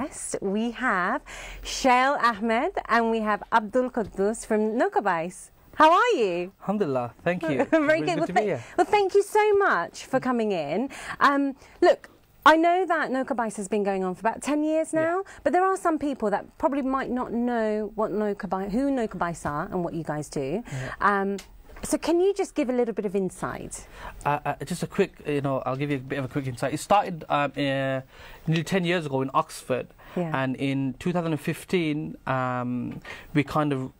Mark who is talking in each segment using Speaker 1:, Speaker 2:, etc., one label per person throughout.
Speaker 1: guest. We have Shail Ahmed and we have Abdul Quddus from Nowka Bais. How are you?
Speaker 2: Alhamdulillah, thank you.
Speaker 1: Very good. Well, thank you so much for coming in. Look, I know that Nowka Bais has been going on for about 10 years now, but there are some people that probably might not know what who Nowka Bais are and what you guys do. So can you just give a little bit of insight?
Speaker 2: Just a quick, I'll give you a bit of a quick insight. It started nearly 10 years ago in Oxford, and in 2015 we kind of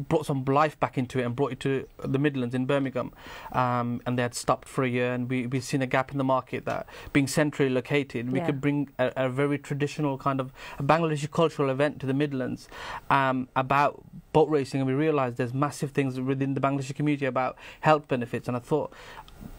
Speaker 2: brought some life back into it and brought it to the Midlands in Birmingham, and they had stopped for a year, and we've seen a gap in the market that being centrally located we could bring a very traditional kind of Bangladeshi cultural event to the Midlands about boat racing, and we realised there's massive things within the Bangladeshi community about health benefits, and I thought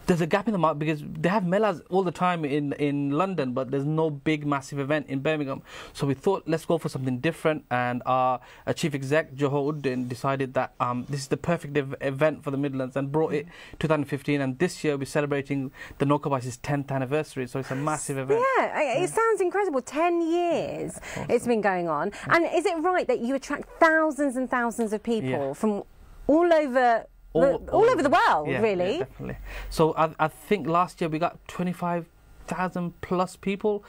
Speaker 2: there's a gap in the market because they have melas all the time in London, but there's no big massive event in Birmingham. So we thought, let's go for something different, and our chief exec Johor Uddin decided that this is the perfect event for the Midlands, and brought it 2015, and this year we're celebrating the Nowka Bais' 10th anniversary, so it's a massive event.
Speaker 1: It sounds incredible. 10 years it's been going on. And is it right that you attract thousands and thousands of people from all over over the world, really?
Speaker 2: Yeah, definitely. So I think last year we got 25,000 plus people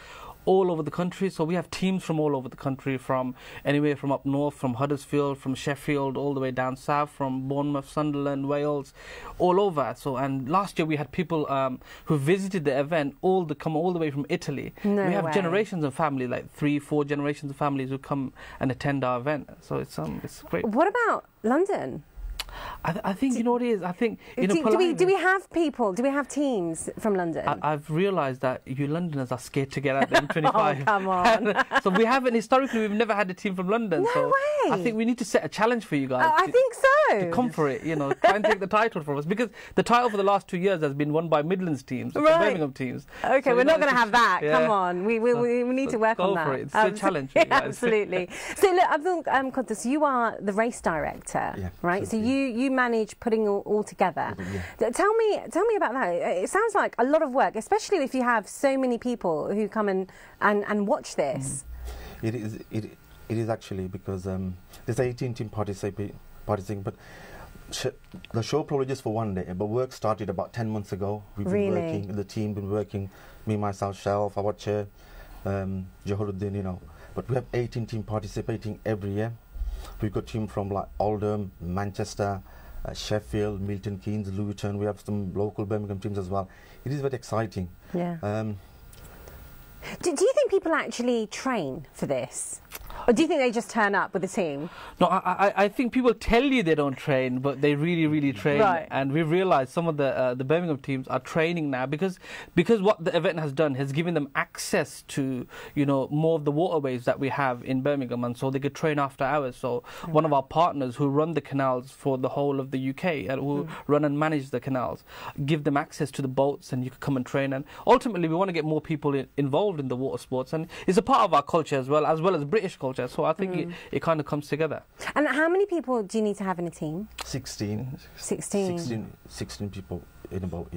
Speaker 2: all over the country. So we have teams from all over the country, from anywhere from up north, from Huddersfield, from Sheffield, all the way down south, from Bournemouth, Sunderland, Wales, all over. So, and last year we had people who visited the event come all the way from Italy. We have generations of family, like 3-4 generations of families who come and attend our event. So it's great.
Speaker 1: What about London?
Speaker 2: I think, you know what it is? I think...
Speaker 1: Do we have people, do we have teams from London?
Speaker 2: I've realised that you Londoners are scared to get out the M25.
Speaker 1: Oh, come on.
Speaker 2: So we haven't, historically, we've never had a team from London.
Speaker 1: No way.
Speaker 2: I think we need to set a challenge for you guys.
Speaker 1: I think so.
Speaker 2: To come for it, try and take the title from us. Because the title for the last 2 years has been won by Midlands teams, Birmingham teams.
Speaker 1: Okay, so we're not going to have that. Come on. We need to work on that.
Speaker 2: Go for it. It's a challenge for you guys.
Speaker 1: Absolutely. So look, Abdul Quddus, you are the race director, right? So you manage putting it all together. Tell me about that. It sounds like a lot of work, especially if you have so many people who come and watch this.
Speaker 3: It is actually, because there's 18 teams participating, but the show probably just for one day, but work started about 10 months ago. We've been working, the team been working, me, myself, Shail, our chair, Johor Uddin, but we have 18 teams participating every year. We've got teams from like Oldham, Manchester, Sheffield, Milton Keynes, Luton. We have some local Birmingham teams as well. It is very exciting.
Speaker 1: Yeah. Do you think people actually train for this? Or do you think they just turn up with a team?
Speaker 2: No, I think people tell you they don't train, but they really, really train.
Speaker 1: Right.
Speaker 2: And we've realised some of the Birmingham teams are training now because what the event has done has given them access to, more of the waterways that we have in Birmingham, and so they could train after hours. So one of our partners who run the canals for the whole of the UK and who run and manage the canals, give them access to the boats, and you could come and train. And ultimately, we want to get more people involved in the water sports, and it's a part of our culture as well as British culture. So I think it kind of comes together.
Speaker 1: And how many people do you need to have in a team?
Speaker 3: 16 people in a boat,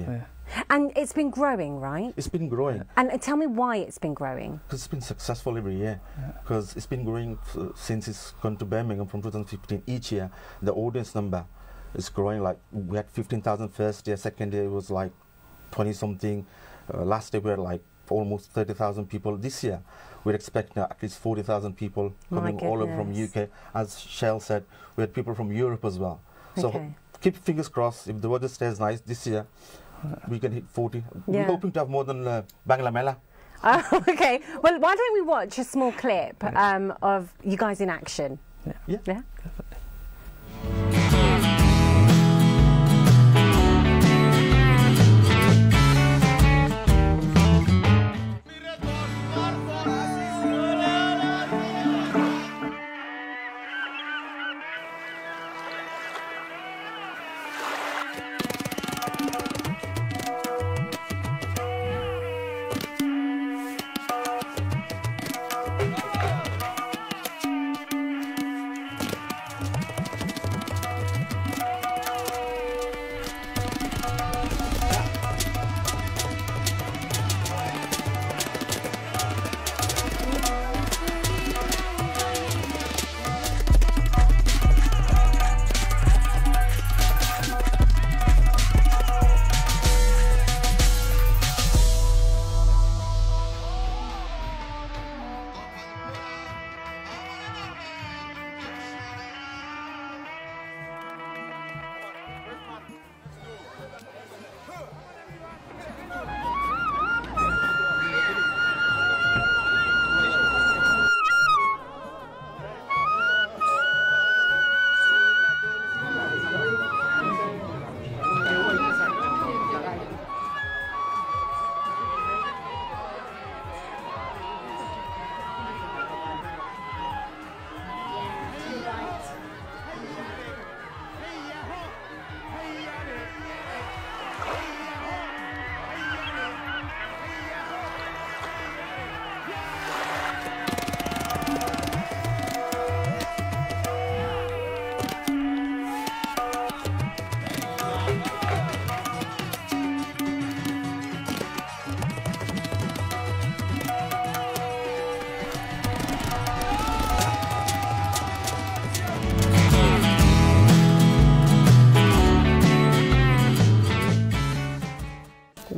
Speaker 1: And it's been growing, right?
Speaker 3: It's been growing.
Speaker 1: And tell me why it's been growing.
Speaker 3: Because it's been successful every year. Because it's been growing since it's gone to Birmingham from 2015. Each year, the audience number is growing. Like, we had 15,000 first year, second year it was like 20-something. Last year we had like almost 30,000 people. This year we're expecting at least 40,000 people coming all over from UK. As Shail said, we had people from Europe as well. So keep fingers crossed. If the weather stays nice this year, we can hit 40. We're hoping to have more than Bangla Mela.
Speaker 1: Okay. Well, why don't we watch a small clip of you guys in action?
Speaker 3: Yeah.
Speaker 2: Definitely.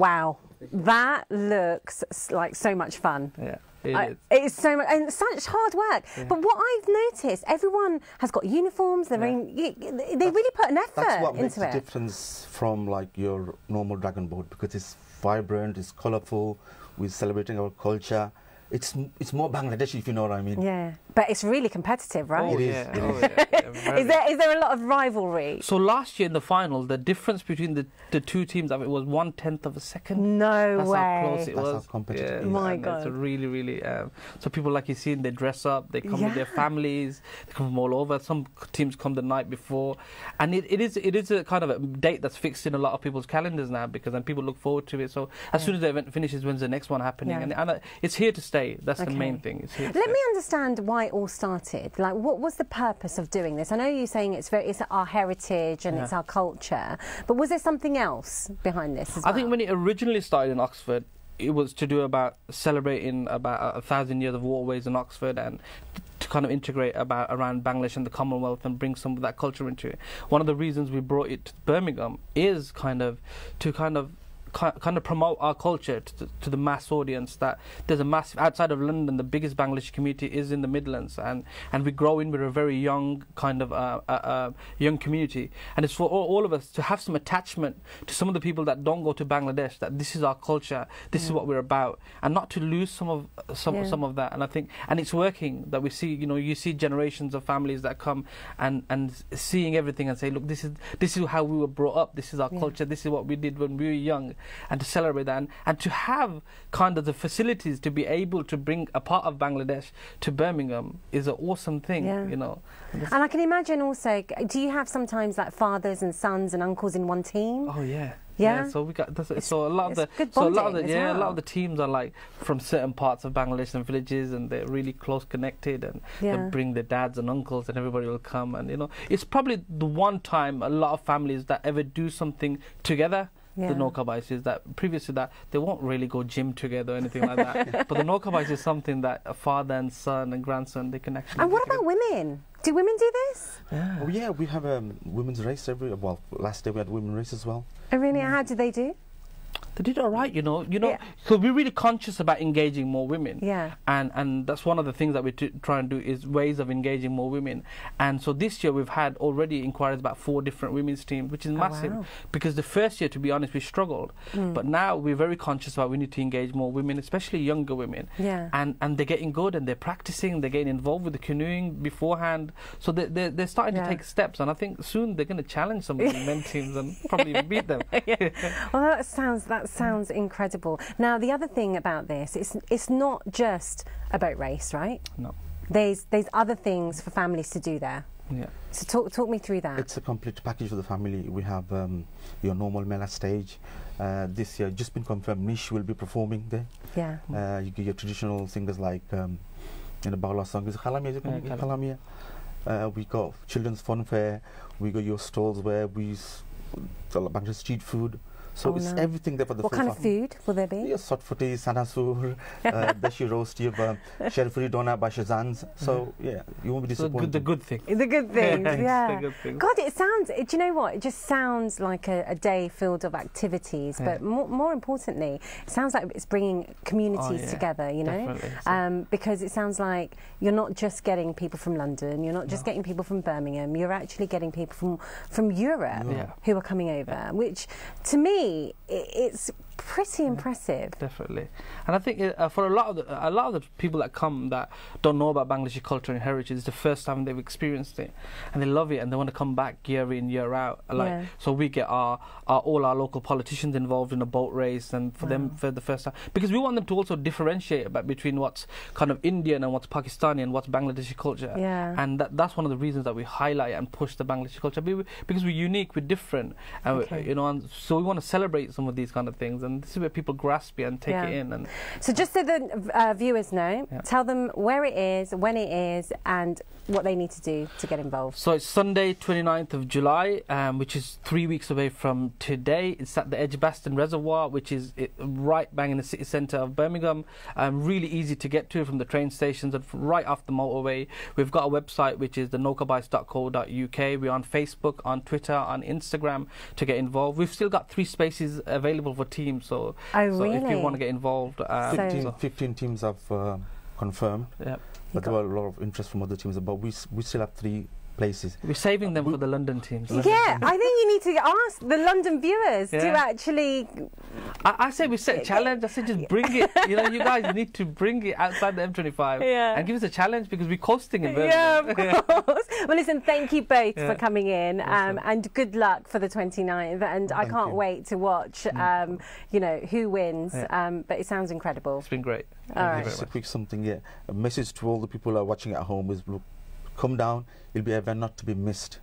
Speaker 1: Wow, that looks like so much fun.
Speaker 2: Yeah.
Speaker 1: It's so much, and such hard work. Yeah. But what I've noticed, everyone has got uniforms. They really put an effort into it.
Speaker 3: That's what makes the difference from like your normal dragon boat, because it's vibrant, it's colourful. We're celebrating our culture. It's more Bangladeshi, if you know what I mean.
Speaker 1: Yeah, but it's really competitive, right?
Speaker 3: It is.
Speaker 2: Yeah. Oh, yeah.
Speaker 1: Is there a lot of rivalry?
Speaker 2: So last year in the final, the difference between the two teams, I mean, it was 1/10 of a second.
Speaker 1: No
Speaker 2: That's
Speaker 1: way.
Speaker 2: how close it was.
Speaker 3: That's how competitive it is.
Speaker 1: My God.
Speaker 2: It's really, really. So people, like you see, they dress up. They come with their families. They come from all over. Some teams come the night before, and it is a kind of a date that's fixed in a lot of people's calendars now, because then people look forward to it. So as soon as the event finishes, when's the next one happening?
Speaker 1: Yeah.
Speaker 2: And it's here to stay. That's the main thing. It's here to
Speaker 1: Let
Speaker 2: stay.
Speaker 1: me understand why it all started. Like, what was the purpose of doing this? I know you're saying it's our heritage and it's our culture, but was there something else behind this as well?
Speaker 2: I think when it originally started in Oxford, it was to do about celebrating about 1,000 years of waterways in Oxford, and to kind of integrate around Bangladesh and the Commonwealth and bring some of that culture into it. One of the reasons we brought it to Birmingham is to promote our culture to the mass audience, that there's a massive, outside of London, the biggest Bangladeshi community is in the Midlands, and we grow in with a very young kind of young community, and it's for all of us to have some attachment to some of the people that don't go to Bangladesh, that this is our culture, this is what we're about, and not to lose some of that. And I think, and it's working, that we see, you see generations of families that come and seeing everything and say, look, this is how we were brought up, this is our culture, this is what we did when we were young. And to celebrate that, and to have kind of the facilities to be able to bring a part of Bangladesh to Birmingham is an awesome thing, And
Speaker 1: I can imagine also, do you have sometimes like fathers and sons and uncles in one team?
Speaker 2: Oh yeah.
Speaker 1: Yeah.
Speaker 2: So we got a lot of the teams are like from certain parts of Bangladesh and villages, and they're really close connected, and they bring their dads and uncles, and everybody will come, and it's probably the one time a lot of families that ever do something together. The Nowka Bais is that previous to that they won't really go gym together or anything like that. But the Nowka Bais is something that a father and son and grandson, they can actually.
Speaker 1: And what about women? Do women do this?
Speaker 3: Yeah. Oh yeah, we have a women's race last day we had women's race as well.
Speaker 1: Oh really? How did they do?
Speaker 2: They did all right, So we're really conscious about engaging more women.
Speaker 1: Yeah.
Speaker 2: And that's one of the things that we try and do, is ways of engaging more women. And so this year we've had already inquiries about 4 different women's teams, which is massive.
Speaker 1: Wow.
Speaker 2: Because the first year, to be honest, we struggled. But now we're very conscious about we need to engage more women, especially younger women.
Speaker 1: Yeah.
Speaker 2: And they're getting good, and they're practicing, they're getting involved with the canoeing beforehand. So they're starting to take steps, and I think soon they're going to challenge some of the men teams and probably beat them.
Speaker 1: Well, that sounds incredible. Now, the other thing about this, it's not just a boat race, right?
Speaker 2: No.
Speaker 1: There's other things for families to do there.
Speaker 2: Yeah.
Speaker 1: So talk me through that.
Speaker 3: It's a complete package for the family. We have your normal Mela stage. This year, just been confirmed, Nish will be performing there.
Speaker 1: Yeah.
Speaker 3: You get your traditional singers like Bangla song is Khalamia. We got children's fun fair. We got your stalls where we sell a bunch of street food. So it's everything there for the
Speaker 1: What kind of food will there be?
Speaker 3: Yeah, sotfuti, sanasur, dashi roasty, sherfuri dona by Shazans. So yeah, you won't be disappointed.
Speaker 2: The good thing.
Speaker 1: The good things, yeah.
Speaker 2: The good thing.
Speaker 1: God, it sounds. Do you know what? It just sounds like a day filled of activities. But more importantly, it sounds like it's bringing communities together.
Speaker 2: Definitely.
Speaker 1: Because it sounds like you're not just getting people from London. You're not just getting people from Birmingham. You're actually getting people from Europe who are coming over, which to me, it's pretty impressive.
Speaker 2: Definitely. And I think for a lot of the people that come that don't know about Bangladeshi culture and heritage, it's the first time they've experienced it, and they love it, and they want to come back year in, year out. So we get all our local politicians involved in a boat race, and for them for the first time, because we want them to also differentiate between what's kind of Indian and what's Pakistani and what's Bangladeshi culture. And that's one of the reasons that we highlight and push the Bangladeshi culture, because we're unique, we're different, and so we want to celebrate some of these kind of things, and this is where people grasp it and take it in. And
Speaker 1: so just so the viewers know, tell them where it is, when it is, and what they need to do to get involved.
Speaker 2: So it's Sunday 29th of July, which is 3 weeks away from today. It's at the Edgbaston Reservoir, which is right bang in the city centre of Birmingham. Really easy to get to from the train stations and right off the motorway. We've got a website which is thenowkabais.co.uk. We're on Facebook, on Twitter, on Instagram to get involved. We've still got 3 spaces available for teams. teams. So,
Speaker 1: oh,
Speaker 2: so
Speaker 1: really?
Speaker 2: if you want to get involved,
Speaker 3: 15 teams have confirmed.
Speaker 2: Yep.
Speaker 3: But there were a lot of interest from other teams. But we still have 3 places.
Speaker 2: We're saving them for the London teams.
Speaker 1: Yeah, I think you need to ask the London viewers to actually...
Speaker 2: I say we set a challenge. I say just bring it. You know, you guys need to bring it outside the M25 and give us a challenge because we're coasting in Birmingham.
Speaker 1: Yeah, of course. Well, listen, thank you both for coming in and good luck for the 29th. And I can't wait to watch, you know, who wins. But it sounds incredible.
Speaker 2: It's been great.
Speaker 1: All right.
Speaker 3: Just a quick something, a message to all the people who are watching at home is, look, come down. It'll be an event not to be missed.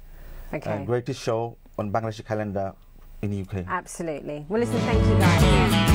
Speaker 1: Okay.
Speaker 3: Greatest show on Bangladeshi calendar in the UK.
Speaker 1: Absolutely. Well, listen, thank you guys.